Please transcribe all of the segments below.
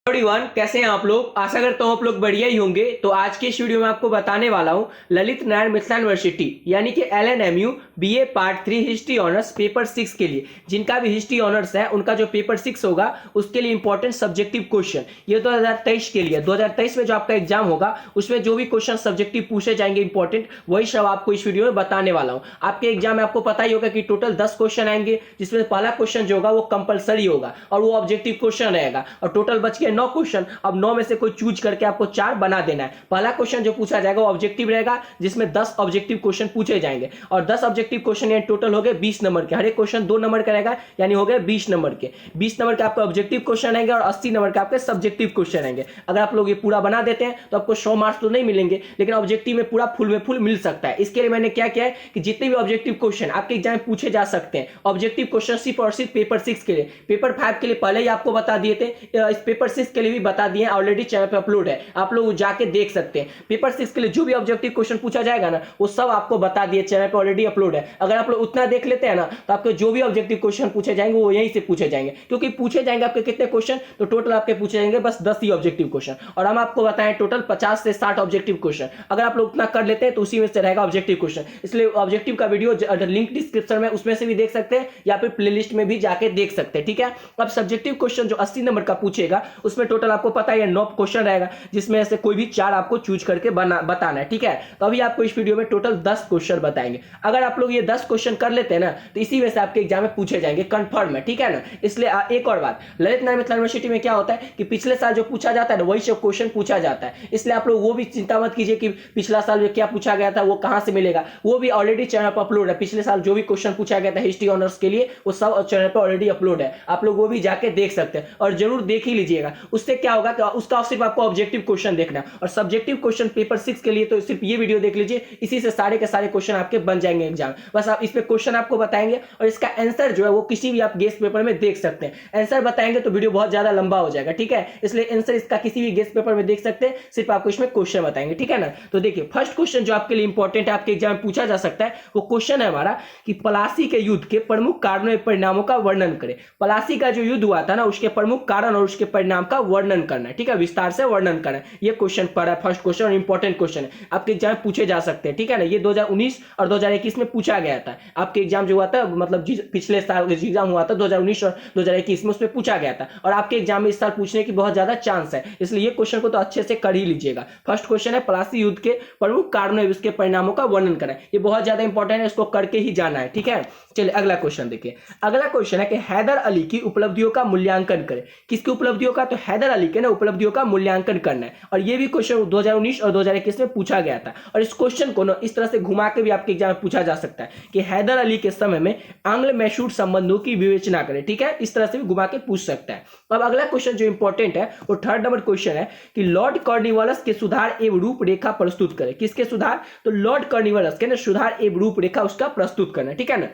Everyone, कैसे हैं आप लोग। आशा करता हूं आप लोग बढ़िया ही होंगे। तो आज की इस वीडियो में आपको बताने वाला हूं ललित नारायण मिथिला यूनिवर्सिटी यानी कि LNMU BA part 3 history honours paper 6 के लिए जिनका भी हिस्ट्री ऑनर्स है उनका जो पेपर 6 होगा उसके लिए इंपॉर्टेंट सब्जेक्टिव क्वेश्चन ये 2023 के लिए 2023 में जो आपका एग्जाम होगा उसमें जो भी क्वेश्चन सब्जेक्टिव पूछे जाएंगे इंपॉर्टेंट वही सब आपको इस वीडियो में बताने वाला हूं। आपके एग्जाम में आपको पता ही होगा कि टोटल 10 क्वेश्चन आएंगे, जिसमें पहला क्वेश्चन जो होगा वो कंपलसरी होगा और वो ऑब्जेक्टिव क्वेश्चन रहेगा और टोटल बच गए 9 क्वेश्चन। अब 9 में से कोई चूज करके आपको 4 बना देना है। पहला क्वेश्चन जो पूछा जाएगा वो ऑब्जेक्टिव रहेगा, जिसमें 10 ऑब्जेक्टिव क्वेश्चन पूछे जाएंगे और 10 ऑब्जेक्टिव क्वेश्चन यानी टोटल हो गए 20 नंबर के। हर एक क्वेश्चन 2 नंबर का रहेगा यानी हो गए 20 नंबर के। 20 नंबर के आपके ऑब्जेक्टिव क्वेश्चन रहेंगे और 80 नंबर के आपके सब्जेक्टिव क्वेश्चन रहेंगे। अगर आप लोग ये पूरा बना देते हैं तो आपको 100 मार्क्स तो नहीं मिलेंगे, लेकिन ऑब्जेक्टिव में पूरा फुल में फुल मिल सकता है। इसके लिए मैंने क्या किया है कि जितने भी ऑब्जेक्टिव क्वेश्चन आपके एग्जाम में पूछे जा सकते हैं, ऑब्जेक्टिव क्वेश्चन सिर्फ और सिर्फ पेपर 6 के लिए, पेपर 5 के लिए पहले ही आपको बता दिए थे, इस पेपर 6 के लिए भी बता दिए, ऑलरेडी चैनल पे अपलोड है, आप लोग जाके देख सकते हैं। पेपर 6 के लिए जो भी ऑब्जेक्टिव क्वेश्चन पूछा जाएगा ना वो सब आपको बता दिए, चैनल पे ऑलरेडी अपलोड है। अगर आप लोग उतना देख लेते हैं ना तो आपके जो भी ऑब्जेक्टिव क्वेश्चन पूछे जाएंगे वो यहीं से पूछे जाएंगे, क्योंकि पूछे जाएंगे आपके कितने क्वेश्चन, तो टोटल आपके पूछे जाएंगे बस 10 ही ऑब्जेक्टिव क्वेश्चन और हम आपको बताएं टोटल 50 से 60 ऑब्जेक्टिव क्वेश्चन। अगर आप लोग उतना कर लेते हैं तो उसी में से रहेगा ऑब्जेक्टिव क्वेश्चन। इसलिए ऑब्जेक्टिव का वीडियो लिंक डिस्क्रिप्शन में उसमें से भी देख सकते हैं या फिर प्लेलिस्ट में भी जाके देख सकते हैं, ठीक है। अब सब्जेक्टिव क्वेश्चन जो 80 नंबर का पूछेगा उसमें टोटल आपको पता है 9 क्वेश्चन रहेगा, जिसमें से कोई भी 4 आपको चूज करके बताना है, ठीक है। तो अभी आपको इस वीडियो में टोटल 10 क्वेश्चन बताएंगे। अगर आप लोग ये 10 क्वेश्चन कर लेते हैं ना तो इसी में से आपके एग्जाम में पूछे जाएंगे, कंफर्म है, ठीक है ना। इसलिए एक और बात, ललित नारायण मिथिला यूनिवर्सिटी में क्या होता है कि पिछले साल जो पूछा जाता है वही सब क्वेश्चन पूछा जाता है। इसलिए आप लोग वो भी चिंता मत कीजिए कि पिछला साल जो क्या पूछा गया था वो कहां से मिलेगा, वो भी ऑलरेडी चैनल पर अपलोड है। पिछले साल जो भी क्वेश्चन पूछा गया था हिस्ट्री ऑनर्स के लिए वो सब चैनल पर ऑलरेडी अपलोड है, आप लोग वो भी जाके देख सकते हैं और जरूर देख ही लीजिएगा। उससे क्या होगा कि उसका सिर्फ आपको ऑब्जेक्टिव क्वेश्चन देखना और सब्जेक्टिव क्वेश्चन पेपर 6 के लिए तो सिर्फ ये वीडियो देख लीजिए, इसी से सारे के सारे क्वेश्चन आपके बन जाएंगे एग्जाम। बस आप इस पे क्वेश्चन आपको बताएंगे और इसका आंसर जो है वो किसी भी आप गेस्ट पेपर में देख सकते हैं। आंसर बताएंगे तो वीडियो बहुत ज्यादा लंबा हो जाएगा, ठीक है। इसलिए आंसर इसका किसी भी गेस्ट पेपर में देख सकते हैं, सिर्फ आपको इसमें क्वेश्चन बताएंगे, ठीक है ना। तो देखिए फर्स्ट क्वेश्चन जो आपके लिए इंपॉर्टेंट है, आपके एग्जाम में पूछा जा सकता है, वो क्वेश्चन है हमारा कि पलासी के युद्ध के प्रमुख कारणों एवं परिणामों का वर्णन करें। पलासी का जो युद्ध हुआ था ना उसके प्रमुख कारण और उसके परिणाम का वर्णन करना है, ठीक है, विस्तार से वर्णन करना है। ये क्वेश्चन पड़ा है, फर्स्ट क्वेश्चन और इंपॉर्टेंट क्वेश्चन है, आपके एग्जाम में पूछे जा सकते हैं, ठीक है ना। ये 2019 और 2021 में पूछा गया था। आपके एग्जाम जो हुआ था मतलब पिछले साल एग्जाम हुआ था 2019 और 2021 में, उसमें पूछा गया था और आपके एग्जाम में इस साल पूछने की बहुत ज्यादा चांस है, इसलिए ये क्वेश्चन को तो अच्छे से कर ही लीजिएगा। फर्स्ट क्वेश्चन है पलासी युद्ध के प्रमुख कारणों और उसके परिणामों का वर्णन करें। ये बहुत ज्यादा इंपॉर्टेंट है, इसको करके ही जाना है, ठीक है। चलिए अगला क्वेश्चन देखिए। अगला क्वेश्चन है कि हैदर अली की उपलब्धियों का मूल्यांकन करें। किसकी उपलब्धियों का, तो हैदर अली के ना उपलब्धियों का मूल्यांकन करना है और ये भी क्वेश्चन 2019 और 2021 में पूछा गया था और इस क्वेश्चन को ना इस तरह से घुमा के भी आपके एग्जाम में पूछा जा सकता है कि हैदर अली के समय में आंग्ल मैसूर संबंधों की विवेचना करें, ठीक है। इस तरह से भी घुमा के पूछ सकता है। अब अगला क्वेश्चन जो इंपॉर्टेंट है वो 3rd नंबर क्वेश्चन है कि लॉर्ड कॉर्नवालिस के सुधार एवं रूपरेखा प्रस्तुत करें। किसके सुधार, तो लॉर्ड कॉर्नवालिस के ना सुधार एवं रूपरेखा उसका प्रस्तुत करना, ठीक है ना।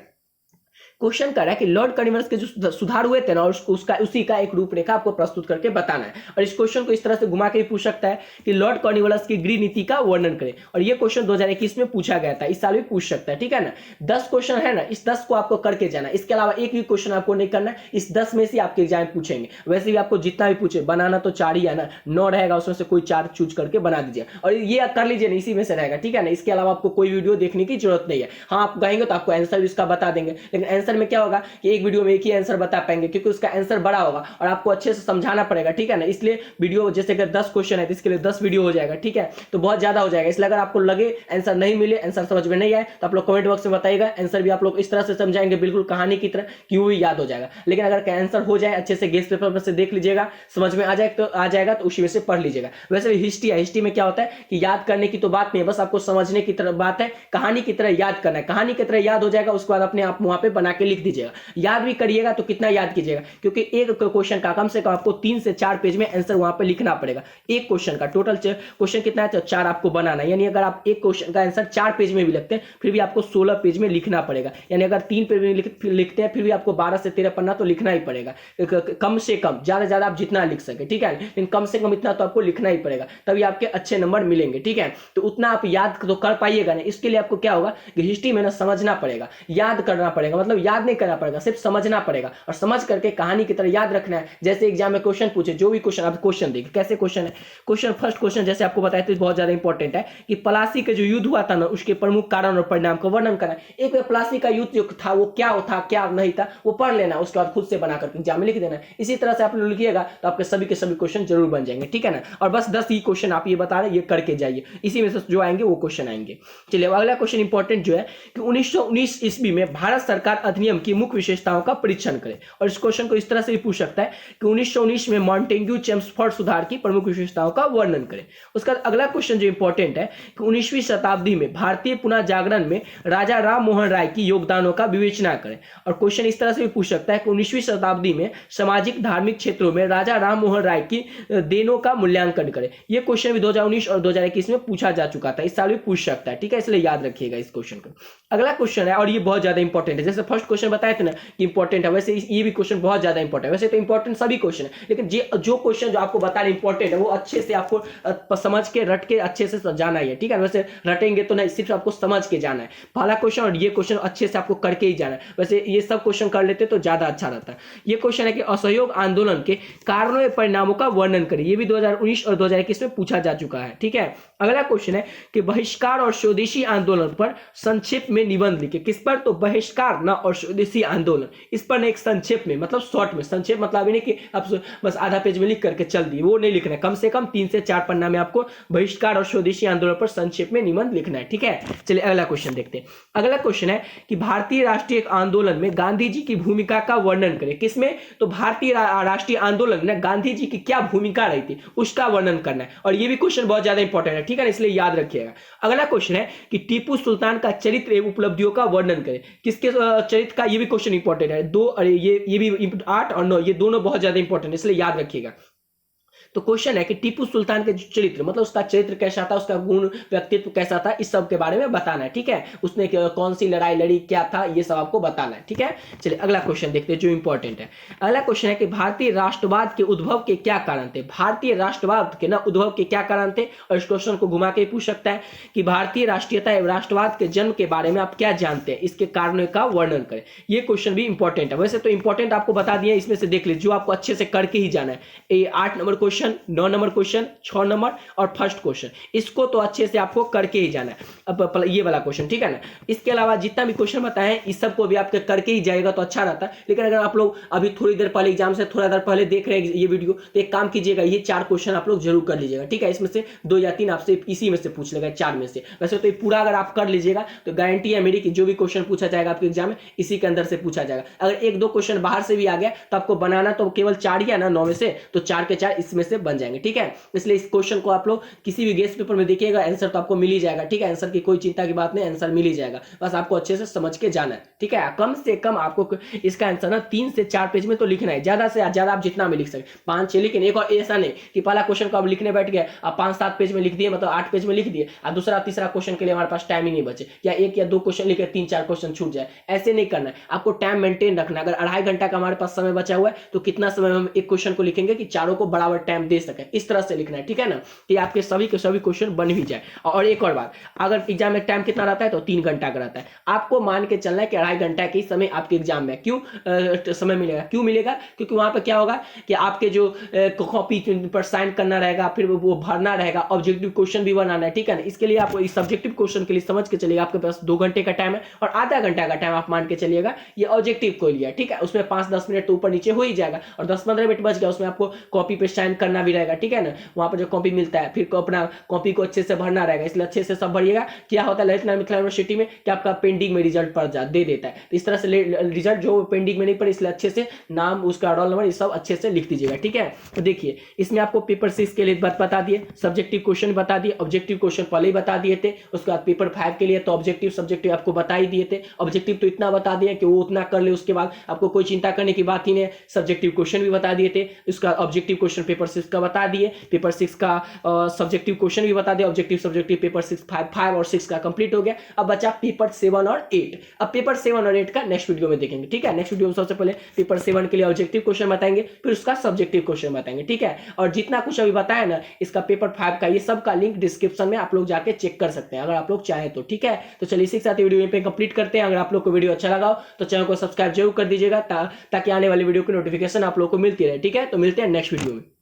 क्वेश्चन कर रहा है कि लॉर्ड कॉर्नवालिस के जो सुधार हुए थे ना उसका उसी का एक रूपरेखा आपको प्रस्तुत करके बताना है और इस क्वेश्चन को इस तरह से घुमा के भी पूछ सकता है कि लॉर्ड कॉर्नवालिस की गृह नीति का वर्णन करें और ये क्वेश्चन 2021 में पूछा गया था, इस साल भी पूछ सकता है, ठीक है ना। 10 क्वेश्चन है ना, इस 10 को आपको करके जाना, इसके अलावा एक भी क्वेश्चन आपको नहीं करना है। इस 10 में से आपके एग्जाम पूछेंगे, वैसे भी आपको जितना भी पूछे बनाना तो 4 ही है ना, 9 रहेगा उसमें से कोई 4 चूज करके बना दीजिए और ये कर लीजिए ना, इसी में से रहेगा, ठीक है ना। इसके अलावा आपको कोई वीडियो देखने की जरूरत नहीं है। हाँ आप कहेंगे तो आपको आंसर भी इसका बता देंगे, लेकिन आंसर में क्या होगा कि एक वीडियो में एक ही आंसर बता पाएंगे क्योंकि उसका आंसर बड़ा होगा और आपको अच्छे से समझाना पड़ेगा, ठीक है ना। इसलिए वीडियो जैसे अगर 10 क्वेश्चन है तो इसके लिए 10 वीडियो हो जाएगा, ठीक है, तो बहुत ज्यादा हो जाएगा। इसलिए अगर आपको लगे आंसर नहीं मिले, आंसर समझ में नहीं आए तो आप लोग कमेंट बॉक्स में बताइएगा, आंसर भी आप लोग इस तरह से समझाएंगे बिल्कुल कहानी की तरह कि वो याद हो जाएगा। लेकिन अगर आंसर हो जाए अच्छे से गेस्ट पेपर में से देख लीजिएगा, समझ में आ जाएगा तो उसी में से पढ़ लीजिएगा। वैसे भी हिस्ट्री है, हिस्ट्री में क्या होता है कि याद करने की तो बात नहीं है, बस आपको समझने की तरह बात है, कहानी की तरह याद करना है। कहानी की तरह याद हो जाएगा उसके बाद अपने आप वहां पे बना के लिख दीजिएगा। याद भी करिएगा तो कितना याद कीजिएगा, क्योंकि एक क्वेश्चन का कम से कम आपको 3 से 4 पेज में आंसर वहां पे लिखना पड़ेगा। एक क्वेश्चन का टोटल क्वेश्चन कितना है, तो 4 आपको बनाना है। यानी अगर आप एक क्वेश्चन का आंसर 4 पेज में भी लिखते हैं फिर भी आपको 16 पेज में लिखना पड़ेगा। यानी अगर 3 पेज में लिखते हैं फिर भी आपको 12 से 13 पन्ना तो लिखना ही पड़ेगा, कम से कम। ज्यादा ज्यादा आप जितना लिख सके, ठीक है, लेकिन कम से कम इतना तो आपको लिखना ही पड़ेगा, तभी आपके अच्छे नंबर मिलेंगे, ठीक है। तो उतना आप याद तो कर पाइएगा ना, इसके लिए आपको क्या होगा कि हिस्ट्री में ना समझना पड़ेगा, याद करना पड़ेगा। मतलब याद नहीं करना पड़ेगा, सिर्फ समझना पड़ेगा और समझ करके कहानी की तरह याद रखना है। जैसे एग्जाम में क्वेश्चन पूछे, जो भी क्वेश्चन, आप क्वेश्चन देखिए कैसे क्वेश्चन है। क्वेश्चन, फर्स्ट क्वेश्चन जैसे आपको बताया तो बहुत ज्यादा इंपॉर्टेंट है कि प्लासी का जो युद्ध हुआ था ना, उसके प्रमुख कारण और परिणाम का वर्णन करना। एक प्लासी का युद्ध जो था वो क्या था क्या नहीं था वो पढ़ लेना, उसके बाद खुद से बनाकर एग्जाम में लिख देना। इसी तरह से आप लोग लिखिएगा तो आपके सभी के सभी क्वेश्चन जरूर बन जाएंगे, ठीक है ना। और बस 10 ही क्वेश्चन आप ये बता रहे हैं, ये करके जाइए, इसी में से जो आएंगे वो क्वेश्चन आएंगे। चलिए अगला क्वेश्चन इंपॉर्टेंट जो है कि 1919 ईस्वी में भारत सरकार अधिनियम की मुख्य विशेषताओं का परीक्षण करे। और इस क्वेश्चन को इस तरह से भी पूछ सकता है कि 1919 में मॉन्टेग्यू चेम्सफोर्ड सुधार की प्रमुख विशेषताओं का वर्णन करें। उसका अगला क्वेश्चन जो इंपॉर्टेंट है कि 19वीं शताब्दी में भारतीय पुनः जागरण में राजा राम मोहन राय की योगदानों का विवेचना करें। और क्वेश्चन इस तरह से भी पूछ सकता है कि 19वीं शताब्दी में सामाजिक धार्मिक क्षेत्रों में राजा राम मोहन राय की देनों का मूल्यांकन करें। यह क्वेश्चन भी 2019 और 2021 में पूछा जा चुका था, इस साल भी पूछ सकता है, ठीक है, इसलिए याद रखिएगा इस क्वेश्चन को। अगला क्वेश्चन है और ये बहुत ज्यादा इंपॉर्टेंट है, जैसे फर्स्ट क्वेश्चन बताए थे ना कि इंपॉर्टेंट है, वैसे ये भी क्वेश्चन बहुत ज्यादा इंपॉर्टेंट है। वैसे तो इंपॉर्टेंट सभी क्वेश्चन है, लेकिन जो क्वेश्चन जो आपको बताना इंपॉर्टेंट है वो अच्छे से आपको समझ के रट के अच्छे से जाना है, ठीक है। वैसे रटेंगे तो नहीं, सिर्फ आपको समझ के जाना है पहला क्वेश्चन, और ये क्वेश्चन अच्छे से आपको करके ही जाना है। वैसे ये सब क्वेश्चन कर लेते तो ज्यादा अच्छा रहता है। ये क्वेश्चन है कि असहयोग आंदोलन के कारणों और परिणामों का वर्णन करें। ये भी 2019 और 2021 में पूछा जा चुका है, ठीक है। अगला क्वेश्चन है कि बहिष्कार और स्वदेशी आंदोलन पर संक्षेप में निबंध लिखे। किस पर? तो बहिष्कार ना और स्वदेशी आंदोलन, इस पर एक संक्षेप में, मतलब शॉर्ट में। संक्षेप मतलब नहीं कि आप बस आधा पेज में लिख करके चल दिए, वो नहीं लिखना है। कम से कम 3 से 4 पन्ना में आपको बहिष्कार और स्वदेशी आंदोलन पर संक्षेप में निबंध लिखना है, ठीक है। चलिए अगला क्वेश्चन देखते हैं। अगला क्वेश्चन है कि भारतीय राष्ट्रीय आंदोलन में गांधी जी की भूमिका का वर्णन करें। किसमें? तो भारतीय राष्ट्रीय आंदोलन में गांधी जी की क्या भूमिका रही थी उसका वर्णन करना है। और ये भी क्वेश्चन बहुत ज्यादा इंपॉर्टेंट है, ठीक है, इसलिए याद रखिएगा। अगला क्वेश्चन है कि टीपू सुल्तान का चरित्र एवं उपलब्धियों का वर्णन करें। किसके चरित्र का? ये भी क्वेश्चन इंपॉर्टेंट है। ये भी 8 और 9 ये दोनों बहुत ज्यादा इंपॉर्टेंट है, इसलिए याद रखिएगा। तो क्वेश्चन है कि टीपू सुल्तान के चरित्र, मतलब उसका चरित्र कैसा था, उसका गुण व्यक्तित्व कैसा था, इस सब के बारे में बताना है, ठीक है। उसने कौन सी लड़ाई लड़ी, क्या था, ये सब आपको बताना है, ठीक है। चलिए अगला क्वेश्चन देखते हैं जो इंपॉर्टेंट है। अगला क्वेश्चन है कि भारतीय राष्ट्रवाद के उद्भव के क्या कारण थे। भारतीय राष्ट्रवाद के ना उद्भव के क्या कारण थे, और इस क्वेश्चन को घुमा के पूछ सकता है कि भारतीय राष्ट्रीयता एवं राष्ट्रवाद के जन्म के बारे में आप क्या जानते हैं, इसके कारणों का वर्णन करें। ये क्वेश्चन भी इंपॉर्टेंट है। वैसे तो इंपॉर्टेंट आपको बता दिया, इसमें से देख लीजिए जो आपको अच्छे से करके ही जाना है। ये 8 number question, 9 number question, 6 number और फर्स्ट क्वेश्चन, इसको तो अच्छे से आपको करके ही जाना है। अब ये वाला क्वेश्चन, ठीक है ना। इसके अलावा जितना भी क्वेश्चन बताए हैं इस सबको भी आपके करके ही जाएगा तो अच्छा रहता है। लेकिन अगर आप लोग अभी थोड़ी देर पहले एग्जाम से थोड़ा देर पहले देख रहे हैं ये वीडियो, तो एक काम कीजिएगा, ये 4 क्वेश्चन आप लोग जरूर कर लीजिएगा, ठीक है। इसमें से 2 या 3 आपसे इसी में से पूछ लेगा, 4 में से। वैसे तो ये पूरा अगर आप कर लीजिएगा तो गारंटी है मेरी कि जो भी क्वेश्चन पूछा जाएगा आपके एग्जाम में इसी के अंदर से पूछा जाएगा। अगर 1-2 क्वेश्चन बाहर से भी आ गया तो आपको बनाना तो केवल 4 ही है ना 9 में से, तो 4 के 4 इसमें से बन जाएंगे, ठीक है। इसलिए इस क्वेश्चन को आप लोग किसी भी गेस्ट पेपर में देखिएगा, आंसर तो आपको मिल ही जाएगा, ठीक है। आंसर की कोई चिंता की बात नहीं, आंसर मिल ही जाएगा, बस आपको अच्छे से समझ के जाना है, ठीक है। कम से कम आपको इसका आंसर ना 3 से 4 पेज में तो लिखना है, ज्यादा से ज्यादा आप जितना में लिख सके 5-6, लेकिन एक और ऐसा नहीं कि पहला क्वेश्चन को आप लिखने बैठ गए, आप 5-7 पेज में लिख दिए, मतलब 8 पेज में लिख दिए, और दूसरा तीसरा क्वेश्चन के लिए हमारे पास टाइम ही नहीं बचे, या 1 या 2 क्वेश्चन लिखे 3-4 क्वेश्चन छूट जाए, ऐसे नहीं करना है। आपको टाइम मेंटेन रखना है। अगर 2.5 घंटा का हमारे पास समय बचा हुआ है तो कितना समय हम एक क्वेश्चन को लिखेंगे कि चारों को बराबर टाइम दे सके, इस तरह से लिखना है, ठीक है ना, कि आपके सभी के सभी क्वेश्चन बन भी जाए। और एक और बात, अगर एग्जाम में टाइम कितना रहता है तो 3 घंटा का रहता है, आपको मान के चलना है कि 2.5 घंटा के समय आपके एग्जाम में क्यों समय मिलेगा। क्यों मिलेगा? क्योंकि वहां पर क्या होगा कि आपके जो कॉपी पर साइन करना रहेगा, फिर वो भरना रहेगा, ऑब्जेक्टिव क्वेश्चन भी बनाना है, ठीक है ना। इसके लिए आपको इस सब्जेक्टिव क्वेश्चन के लिए समझ के चलिएगा आपके पास 2 घंटे का टाइम है, और आधा घंटा का टाइम आप मान के चलिएगा ये ऑब्जेक्टिव को लिया, ठीक है। उसमें 5-10 मिनट तो ऊपर नीचे हो ही जाएगा, और 10-15 मिनट बच गया, उसमें आपको कॉपी पे साइन करना भी रहेगा, ठीक है ना। वहां पर जो कॉपी मिलता है फिर अपना कॉपी को अच्छे से भरना रहेगा, इसलिए अच्छे से सब भरिएगा। क्या होता है ललित नारायण मिथिला यूनिवर्सिटी में कि आपका पेंडिंग में रिजल्ट पड़ दे देता है, तो इस तरह से रिजल्ट जो पेंडिंग में नहीं पड़े, इसलिए अच्छे से नाम, उसका रोल नंबर, ये सब अच्छे से लिख दीजिएगा, ठीक है। तो देखिए इसमें आपको पेपर 6 के लिए बता दिए, सब्जेक्टिव क्वेश्चन बता दिए, ऑब्जेक्टिव क्वेश्चन पहले ही बता दिए थे। उसके बाद पेपर 5 के लिए तो ऑब्जेक्टिव सब्जेक्टिव आपको बता ही दिए थे। ऑब्जेक्टिव तो इतना बता दिया कि वो उतना कर ले, उसके बाद आपको कोई चिंता करने की बात ही नहीं। सब्जेक्टिव क्वेश्चन भी बता दिए थे, उसका ऑब्जेक्टिव क्वेश्चन पेपर से सिक्स का बता दिए, पेपर सिक्स का सब्जेक्टिव क्वेश्चन भी बता दिया, ऑब्जेक्टिव सब्जेक्टिव पेपर सिक्स 5 और 6 का कंप्लीट हो गया। अब बचा पेपर 7 और 8। अब पेपर 7 और 8 का नेक्स्ट वीडियो में देखेंगे, ठीक है। नेक्स्ट वीडियो में सबसे पहले पेपर 7 के लिए ऑब्जेक्टिव क्वेश्चन बताएंगे, फिर उसका सब्जेक्टिव क्वेश्चन बताएंगे, ठीक है। और जितना कुछ अभी बताया ना इसका पेपर 5 का, ये सब का लिंक डिस्क्रिप्शन में आप लोग जाके चेक कर सकते हैं अगर आप लोग चाहें तो, ठीक है। तो चलिए इसी के साथ वीडियो पे कंप्लीट करते हैं। अगर आप लोग को वीडियो अच्छा लगा हो तो चैनल को सब्सक्राइब जरूर कर दीजिएगा ताकि आने वाली वीडियो की नोटिफिकेशन आप लोग को मिलती रहे, ठीक है। तो मिलते हैं नेक्स्ट वीडियो में।